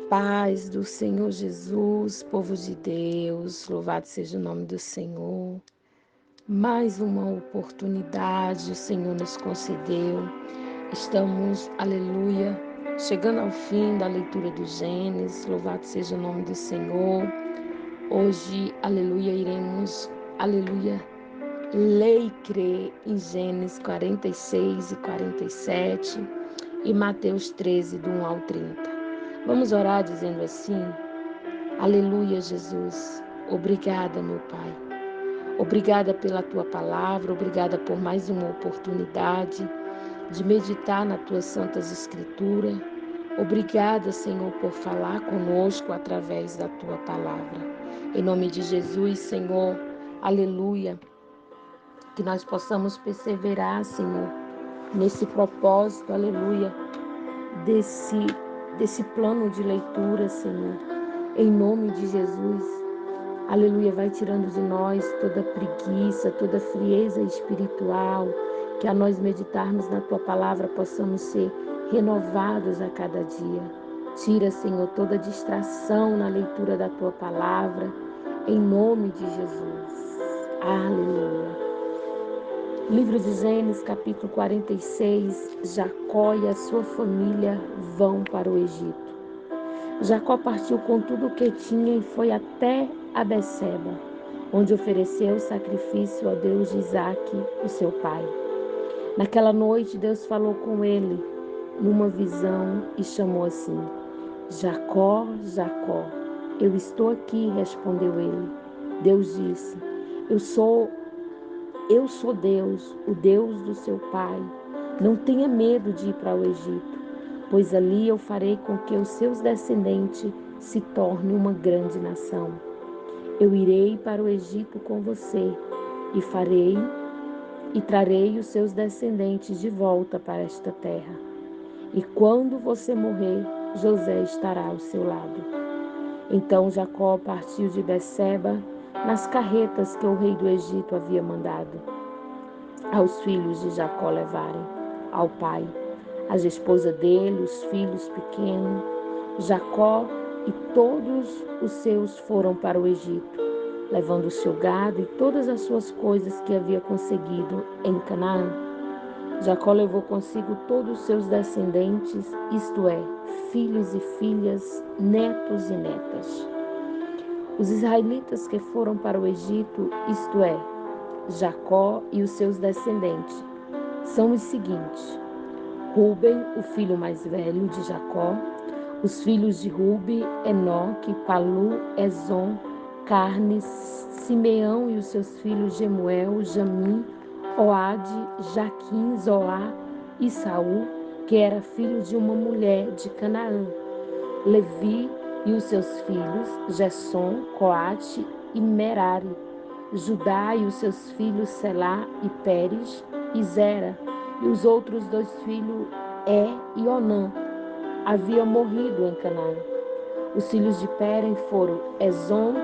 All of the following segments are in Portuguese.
paz do Senhor Jesus, povo de Deus, louvado seja o nome do Senhor. Mais uma oportunidade o Senhor nos concedeu. Estamos, aleluia, chegando ao fim da leitura do Gênesis, louvado seja o nome do Senhor. Hoje, aleluia, iremos, aleluia, ler e crer em Gênesis 46 e 47 e Mateus 13, do 1 ao 30. Vamos orar dizendo assim: aleluia, Jesus. Obrigada, meu Pai. Obrigada pela Tua palavra, obrigada por mais uma oportunidade de meditar nas Tuas santas escrituras. Obrigada, Senhor, por falar conosco através da Tua palavra. Em nome de Jesus, Senhor, aleluia, que nós possamos perseverar, Senhor, nesse propósito, aleluia, desse plano de leitura, Senhor, em nome de Jesus, aleluia, vai tirando de nós toda preguiça, toda frieza espiritual, que a nós meditarmos na Tua palavra possamos ser renovados a cada dia. Tira, Senhor, toda distração na leitura da Tua palavra, em nome de Jesus, aleluia. Livro de Gênesis, capítulo 46, Jacó e a sua família vão para o Egito. Jacó partiu com tudo o que tinha e foi até a Beceba, onde ofereceu sacrifício ao Deus de Isaque, o seu pai. Naquela noite, Deus falou com ele numa visão e chamou assim: Jacó, Jacó. Eu estou aqui, respondeu ele. Deus disse: Eu sou Deus, o Deus do seu pai. Não tenha medo de ir para o Egito, pois ali eu farei com que os seus descendentes se tornem uma grande nação. Eu irei para o Egito com você e trarei os seus descendentes de volta para esta terra. E quando você morrer, José estará ao seu lado. Então Jacó partiu de Beceba nas carretas que o rei do Egito havia mandado aos filhos de Jacó levarem ao pai, as esposas dele, os filhos pequenos. Jacó e todos os seus foram para o Egito, levando o seu gado e todas as suas coisas que havia conseguido em Canaã. Jacó levou consigo todos os seus descendentes, isto é, filhos e filhas, netos e netas. Os israelitas que foram para o Egito, isto é, Jacó e os seus descendentes, são os seguintes: Ruben, o filho mais velho de Jacó, os filhos de Ruben, Enoque, Palu, Ezon, Carnes, Simeão e os seus filhos Gemuel, Jamim, Oade, Jaquim, Zoá e Saul, que era filho de uma mulher de Canaã, Levi e os seus filhos, Gessom, Coate e Merari, Judá e os seus filhos Selá e Pérez e Zera, e os outros dois filhos e Onã, haviam morrido em Canaã. Os filhos de Pérez foram Ezom,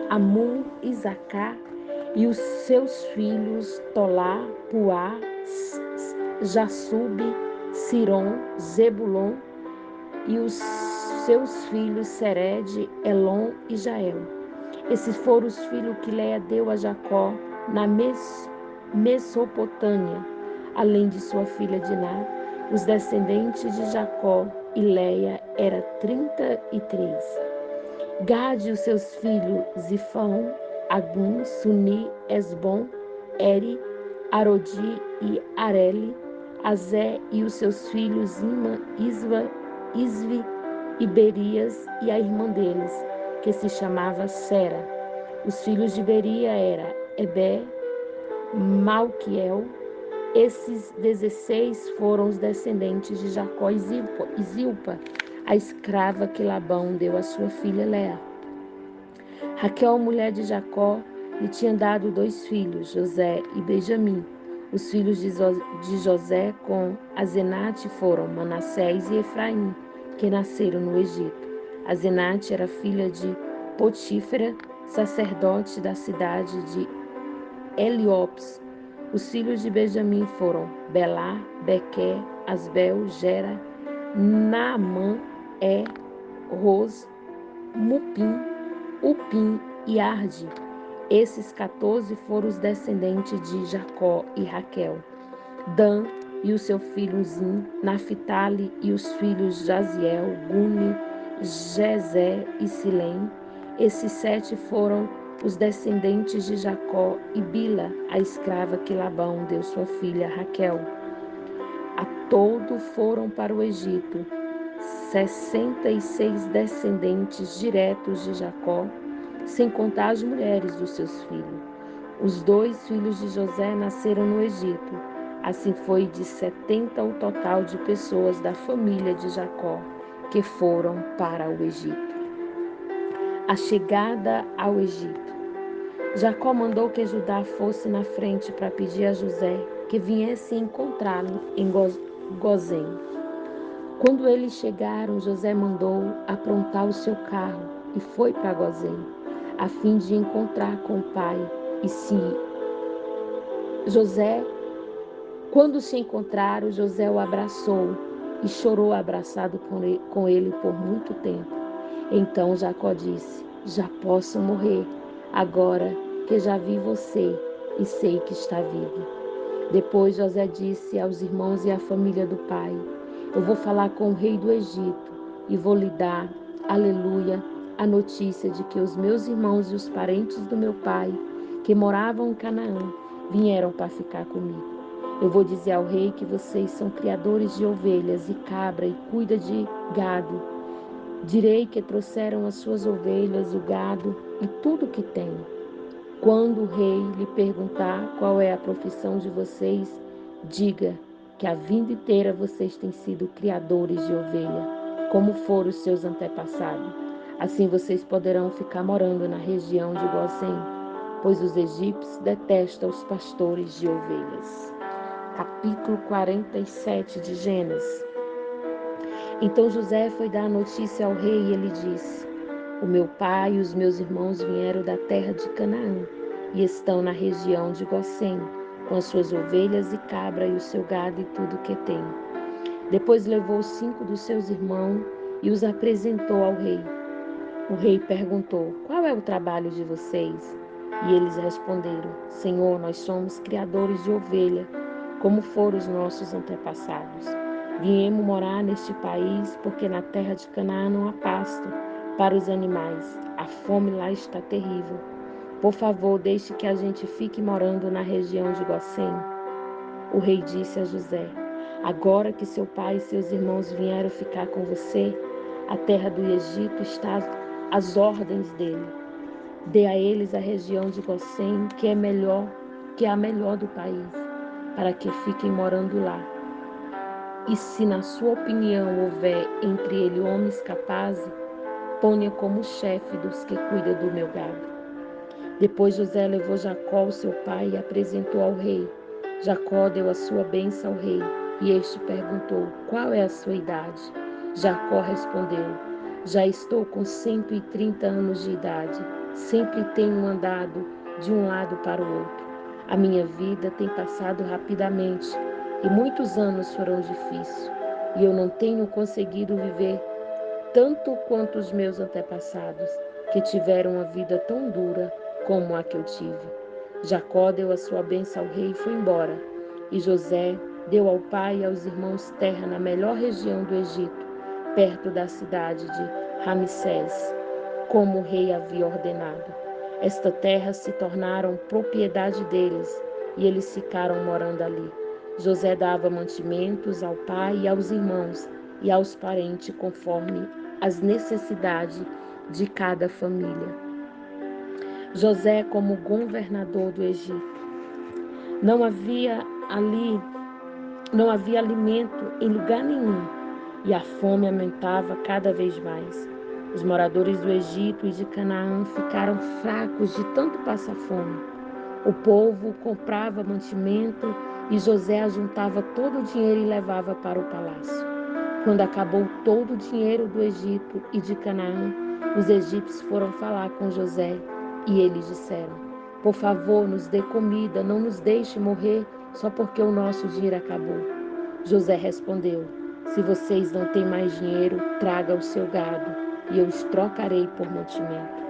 Amum, Isacar, e os seus filhos Tolá, Puá, Jassube, Siron, Zebulon, e os seus filhos Sered, Elon e Jael. Esses foram os filhos que Leia deu a Jacó na Mesopotâmia, além de sua filha Diná. Os descendentes de Jacó e Leia eram 33. Gade e os seus filhos Zifão, Agum, Suni, Esbom, Eri, Arodi e Areli, Azé e os seus filhos Ima, Isvi e Berias e a irmã deles, que se chamava Sera. Os filhos de Beria eram Eber, Malquiel. Esses 16 foram os descendentes de Jacó e Zilpa, a escrava que Labão deu à sua filha Lea. Raquel, mulher de Jacó, lhe tinha dado 2 filhos, José e Benjamim. Os filhos de José com Azenate foram Manassés e Efraim, que nasceram no Egito. Azenate era filha de Potífera, sacerdote da cidade de Heliópolis. Os filhos de Benjamim foram Belá, Bequer, Asbel, Gera, Naamã, Ros, Mupim, Upim e Arde. Esses 14 foram os descendentes de Jacó e Raquel. Dan e o seu filho Zim, Naphtali e os filhos Jaziel, Guni, Jezé e Silém. Esses 7 foram os descendentes de Jacó e Bila, a escrava que Labão deu sua filha Raquel. A todo foram para o Egito 66 descendentes diretos de Jacó, sem contar as mulheres dos seus filhos. Os 2 filhos de José nasceram no Egito. Assim foi de 70 o total de pessoas da família de Jacó que foram para o Egito. A chegada ao Egito. Jacó mandou que Judá fosse na frente para pedir a José que viesse encontrá-lo em Gozém. Quando eles chegaram, José mandou aprontar o seu carro e foi para Gozém, a fim de encontrar com o pai. Quando se encontraram, José o abraçou e chorou abraçado com ele por muito tempo. Então Jacó disse: já posso morrer, agora que já vi você e sei que está vivo. Depois José disse aos irmãos e à família do pai: eu vou falar com o rei do Egito e vou lhe dar, aleluia, a notícia de que os meus irmãos e os parentes do meu pai, que moravam em Canaã, vieram para ficar comigo. Eu vou dizer ao rei que vocês são criadores de ovelhas e cabra e cuida de gado. Direi que trouxeram as suas ovelhas, o gado e tudo o que têm. Quando o rei lhe perguntar qual é a profissão de vocês, diga que a vida inteira vocês têm sido criadores de ovelha, como foram os seus antepassados. Assim vocês poderão ficar morando na região de Gozém, pois os egípcios detestam os pastores de ovelhas. Capítulo 47 de Gênesis. Então José foi dar a notícia ao rei e ele disse: o meu pai e os meus irmãos vieram da terra de Canaã e estão na região de Gozém, com as suas ovelhas e cabra e o seu gado e tudo o que tem. Depois levou 5 dos seus irmãos e os apresentou ao rei. O rei perguntou: qual é o trabalho de vocês? E eles responderam: Senhor, nós somos criadores de ovelha, como foram os nossos antepassados. Viemos morar neste país porque na terra de Canaã não há pasto para os animais. A fome lá está terrível. Por favor, deixe que a gente fique morando na região de Gozém. O rei disse a José: agora que seu pai e seus irmãos vieram ficar com você, a terra do Egito está às ordens dele. Dê a eles a região de Gozém, que é a melhor do país, para que fiquem morando lá. E se na sua opinião houver entre ele homens capazes, ponha como chefe dos que cuidam do meu gado. Depois José levou Jacó, o seu pai, e apresentou ao rei. Jacó deu a sua bênção ao rei, e este perguntou: qual é a sua idade? Jacó respondeu: já estou com 130 anos de idade. Sempre tenho andado de um lado para o outro. A minha vida tem passado rapidamente, e muitos anos foram difíceis, e eu não tenho conseguido viver tanto quanto os meus antepassados, que tiveram uma vida tão dura como a que eu tive. Jacó deu a sua bênção ao rei e foi embora. E José deu ao pai e aos irmãos terra na melhor região do Egito, perto da cidade de Ramsés, como o rei havia ordenado. Esta terra se tornaram propriedade deles, e eles ficaram morando ali. José dava mantimentos ao pai e aos irmãos e aos parentes conforme as necessidades de cada família. José como governador do Egito. Não havia alimento em lugar nenhum, e a fome aumentava cada vez mais. Os moradores do Egito e de Canaã ficaram fracos de tanto passar fome. O povo comprava mantimento e José ajuntava todo o dinheiro e levava para o palácio. Quando acabou todo o dinheiro do Egito e de Canaã, os egípcios foram falar com José e eles disseram: por favor, nos dê comida, não nos deixe morrer só porque o nosso dinheiro acabou. José respondeu: se vocês não têm mais dinheiro, traga o seu gado. e eu os trocarei por mantimento.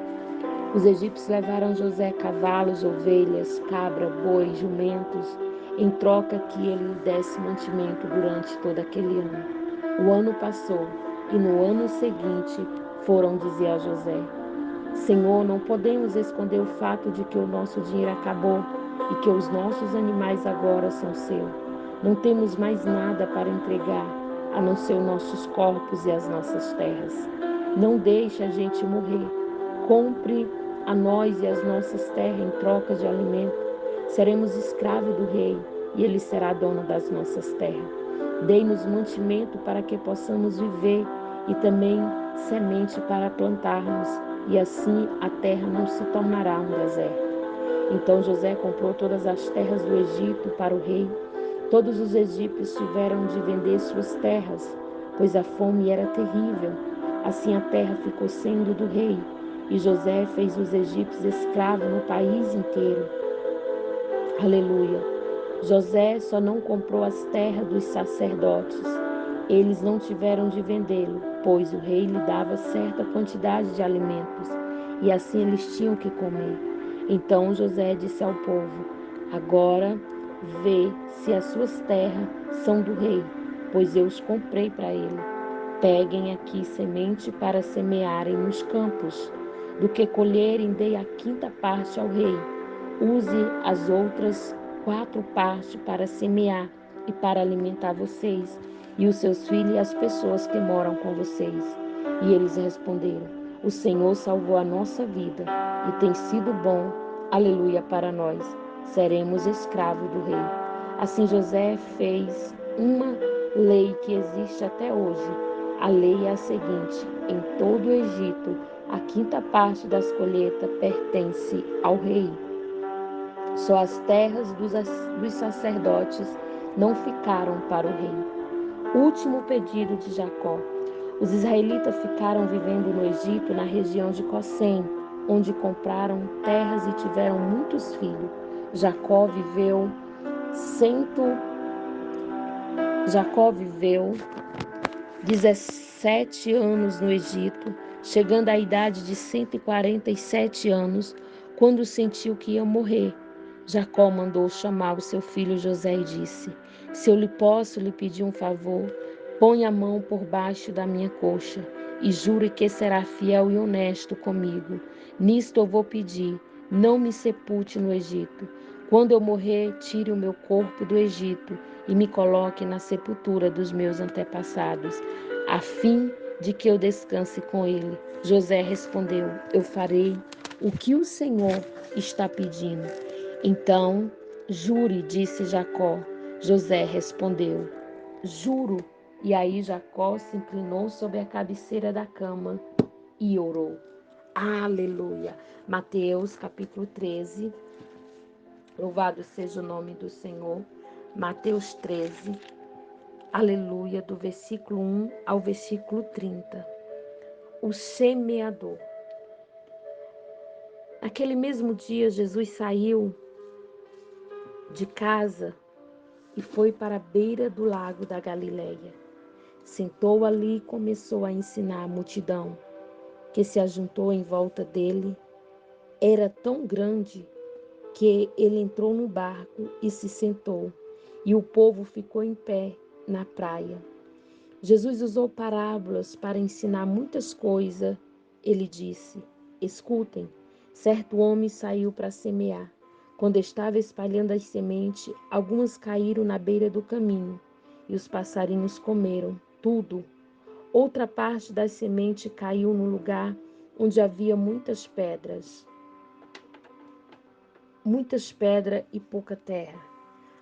Os egípcios levaram José cavalos, ovelhas, cabra, bois, jumentos, em troca que ele lhe desse mantimento durante todo aquele ano. O ano passou, e no ano seguinte foram dizer a José: Senhor, não podemos esconder o fato de que o nosso dinheiro acabou e que os nossos animais agora são seus. Não temos mais nada para entregar, a não ser os nossos corpos e as nossas terras. Não deixe a gente morrer. Compre a nós e as nossas terras em troca de alimento. Seremos escravos do rei e ele será dono das nossas terras. Dê-nos mantimento para que possamos viver e também semente para plantarmos, e assim a terra não se tornará um deserto. Então José comprou todas as terras do Egito para o rei. Todos os egípcios tiveram de vender suas terras, pois a fome era terrível. Assim a terra ficou sendo do rei, e José fez os egípcios escravos no país inteiro. Aleluia! José só não comprou as terras dos sacerdotes. Eles não tiveram de vendê-lo, pois o rei lhe dava certa quantidade de alimentos, e assim eles tinham que comer. Então José disse ao povo: Agora vê se as suas terras são do rei, pois eu os comprei para ele. Peguem aqui semente para semearem nos campos. Do que colherem, dei a quinta parte ao rei. Use as outras 4 partes para semear e para alimentar vocês e os seus filhos e as pessoas que moram com vocês. E eles responderam: O Senhor salvou a nossa vida e tem sido bom, aleluia, para nós. Seremos escravos do rei. Assim José fez uma lei que existe até hoje. A lei é a seguinte: em todo o Egito, a quinta parte das colheitas pertence ao rei. Só as terras dos sacerdotes não ficaram para o rei. Último pedido de Jacó. Os israelitas ficaram vivendo no Egito, na região de Gosen, onde compraram terras e tiveram muitos filhos. Jacó viveu 17 anos no Egito, chegando à idade de 147 anos, quando sentiu que ia morrer. Jacó mandou chamar o seu filho José e disse: Se eu lhe posso lhe pedir um favor, põe a mão por baixo da minha coxa e jure que será fiel e honesto comigo. Nisto eu vou pedir: não me sepulte no Egito. Quando eu morrer, tire o meu corpo do Egito e me coloque na sepultura dos meus antepassados, a fim de que eu descanse com ele. José respondeu: Eu farei o que o Senhor está pedindo. Então, jure, disse Jacó. José respondeu: Juro. E aí Jacó se inclinou sobre a cabeceira da cama e orou. Aleluia. Mateus capítulo 13. Louvado seja o nome do Senhor. Mateus 13. Aleluia, do versículo 1 ao versículo 30. O semeador. Naquele mesmo dia, Jesus saiu de casa e foi para a beira do lago da Galileia. Sentou ali e começou a ensinar a multidão, que se ajuntou em volta dele. Era tão grande que ele entrou no barco e se sentou, e o povo ficou em pé na praia. Jesus usou parábolas para ensinar muitas coisas. Ele disse: Escutem, certo homem saiu para semear. Quando estava espalhando as sementes, algumas caíram na beira do caminho, e os passarinhos comeram tudo. Outra parte das sementes caiu num lugar onde havia muitas pedras e pouca terra.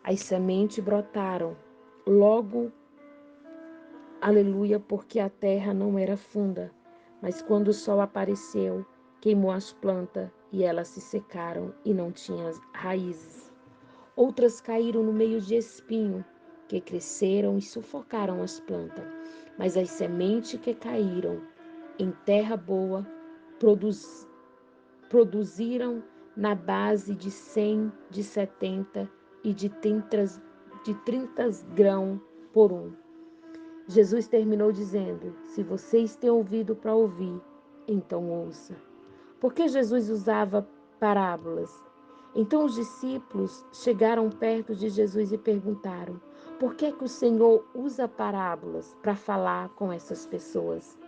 As sementes brotaram logo, aleluia, porque a terra não era funda. Mas quando o sol apareceu, queimou as plantas e elas se secaram e não tinham raízes. Outras caíram no meio de espinho, que cresceram e sufocaram as plantas. Mas as sementes que caíram em terra boa produziram na base de 100, de 70 e de 30 grãos por um. Jesus terminou dizendo: se vocês têm ouvido para ouvir, então ouça. Por que Jesus usava parábolas? Então os discípulos chegaram perto de Jesus e perguntaram: por que que o Senhor usa parábolas para falar com essas pessoas?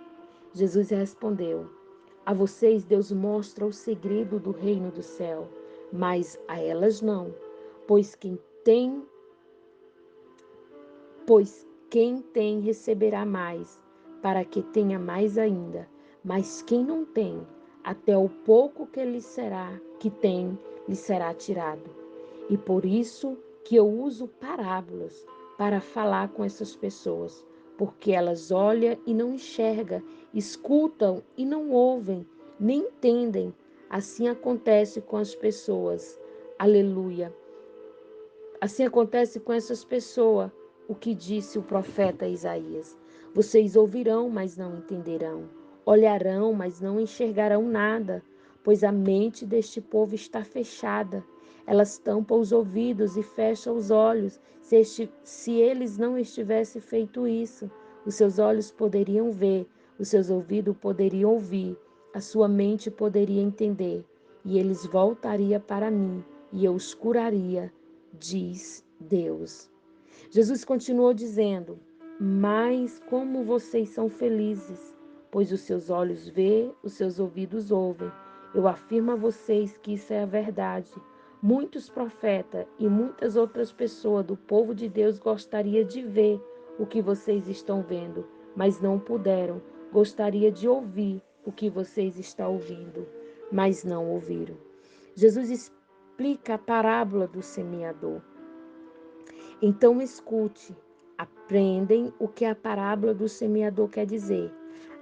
Jesus respondeu: a vocês Deus mostra o segredo do reino do céu, mas a elas não, pois quem tem receberá mais, para que tenha mais ainda. Mas quem não tem, até o pouco que tem, lhe será tirado. E por isso que eu uso parábolas para falar com essas pessoas, porque elas olham e não enxergam, escutam e não ouvem, nem entendem. Assim acontece com as pessoas. Aleluia. Assim acontece com essas pessoas, o que disse o profeta Isaías. Vocês ouvirão, mas não entenderão. Olharão, mas não enxergarão nada, pois a mente deste povo está fechada. Elas tampam os ouvidos e fecham os olhos. Se eles não tivessem feito isso, os seus olhos poderiam ver, os seus ouvidos poderiam ouvir, a sua mente poderia entender, e eles voltariam para mim, e eu os curaria, diz Deus. Jesus continuou dizendo: mas como vocês são felizes, pois os seus olhos vê, os seus ouvidos ouvem. Eu afirmo a vocês que isso é a verdade. Muitos profetas e muitas outras pessoas do povo de Deus gostariam de ver o que vocês estão vendo, mas não puderam. Gostaria de ouvir o que vocês estão ouvindo, mas não ouviram. Jesus explica a parábola do semeador. Então escute, aprendem o que a parábola do semeador quer dizer.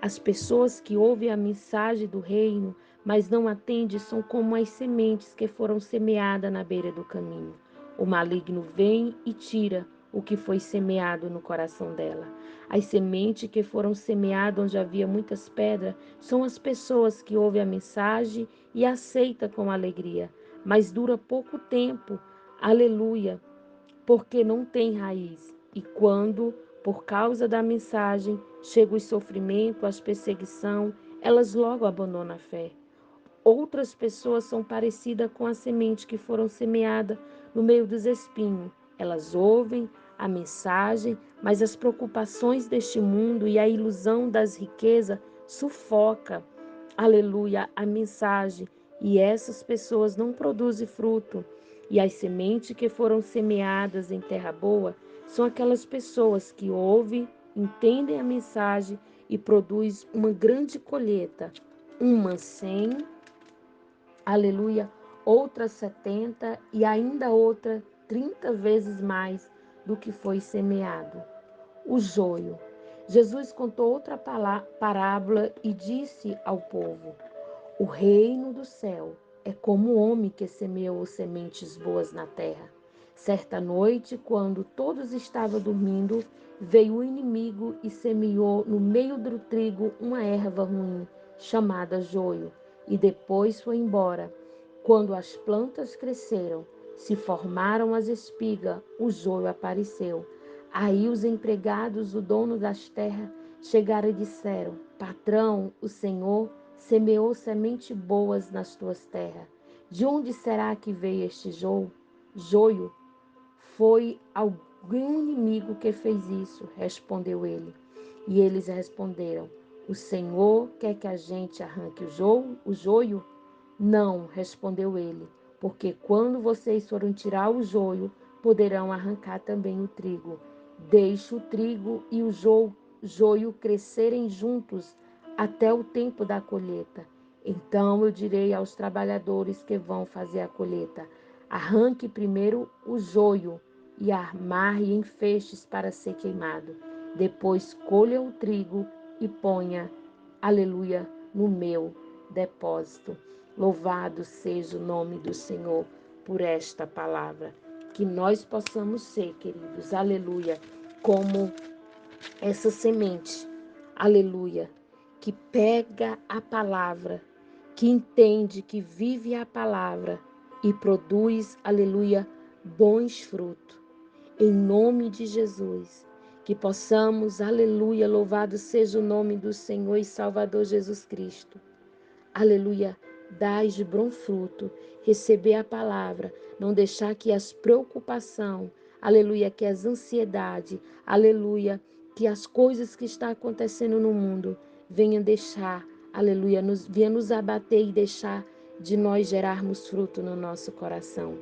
As pessoas que ouvem a mensagem do reino, mas não atendem, são como as sementes que foram semeadas na beira do caminho. O maligno vem e tira o que foi semeado no coração dela. As sementes que foram semeadas onde havia muitas pedras são as pessoas que ouvem a mensagem e aceitam com alegria, mas dura pouco tempo. Aleluia, porque não tem raiz. E quando, por causa da mensagem, chega o sofrimento, as perseguição, elas logo abandonam a fé. Outras pessoas são parecidas com a semente que foram semeadas no meio dos espinhos. Elas ouvem a mensagem, mas as preocupações deste mundo e a ilusão das riquezas sufoca, aleluia, a mensagem. E essas pessoas não produzem fruto. E as sementes que foram semeadas em terra boa são aquelas pessoas que ouvem, entendem a mensagem e produzem uma grande colheita. Uma 100, aleluia, outra 70 e ainda outra 30 vezes mais do que foi semeado. O joio. Jesus contou outra parábola e disse ao povo: o reino do céu é como o homem que semeou sementes boas na terra. Certa noite, quando todos estavam dormindo, veio o inimigo e semeou no meio do trigo uma erva ruim, chamada joio, e depois foi embora. Quando as plantas cresceram, se formaram as espigas, o joio apareceu. Aí os empregados do dono das terras chegaram e disseram: patrão, o Senhor semeou sementes boas nas tuas terras. De onde será que veio este joio? Foi algum inimigo que fez isso, respondeu ele. E eles responderam: o Senhor quer que a gente arranque o joio? Não, respondeu ele, porque quando vocês forem tirar o joio, poderão arrancar também o trigo. Deixe o trigo e o joio crescerem juntos até o tempo da colheita. Então eu direi aos trabalhadores que vão fazer a colheita: arranque primeiro o joio e amarre em feixes para ser queimado. Depois colha o trigo e ponha, aleluia, no meu depósito. Louvado seja o nome do Senhor por esta palavra. Que nós possamos ser, queridos, aleluia, como essa semente, aleluia, que pega a palavra, que entende, que vive a palavra e produz, aleluia, bons frutos. Em nome de Jesus, que possamos, aleluia, louvado seja o nome do Senhor e Salvador Jesus Cristo. Aleluia, dai de bom fruto, receber a palavra, não deixar que as preocupações, aleluia, que as ansiedades, aleluia, que as coisas que estão acontecendo no mundo venham deixar, aleluia, venham nos abater e deixar de nós gerarmos fruto no nosso coração.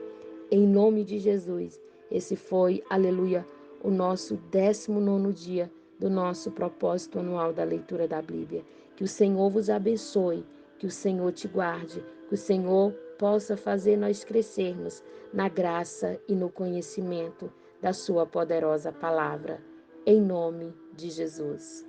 Em nome de Jesus, esse foi, aleluia, o nosso 19º dia do nosso propósito anual da leitura da Bíblia. Que o Senhor vos abençoe, que o Senhor te guarde, que o Senhor possa fazer nós crescermos na graça e no conhecimento da sua poderosa palavra. Em nome de Jesus.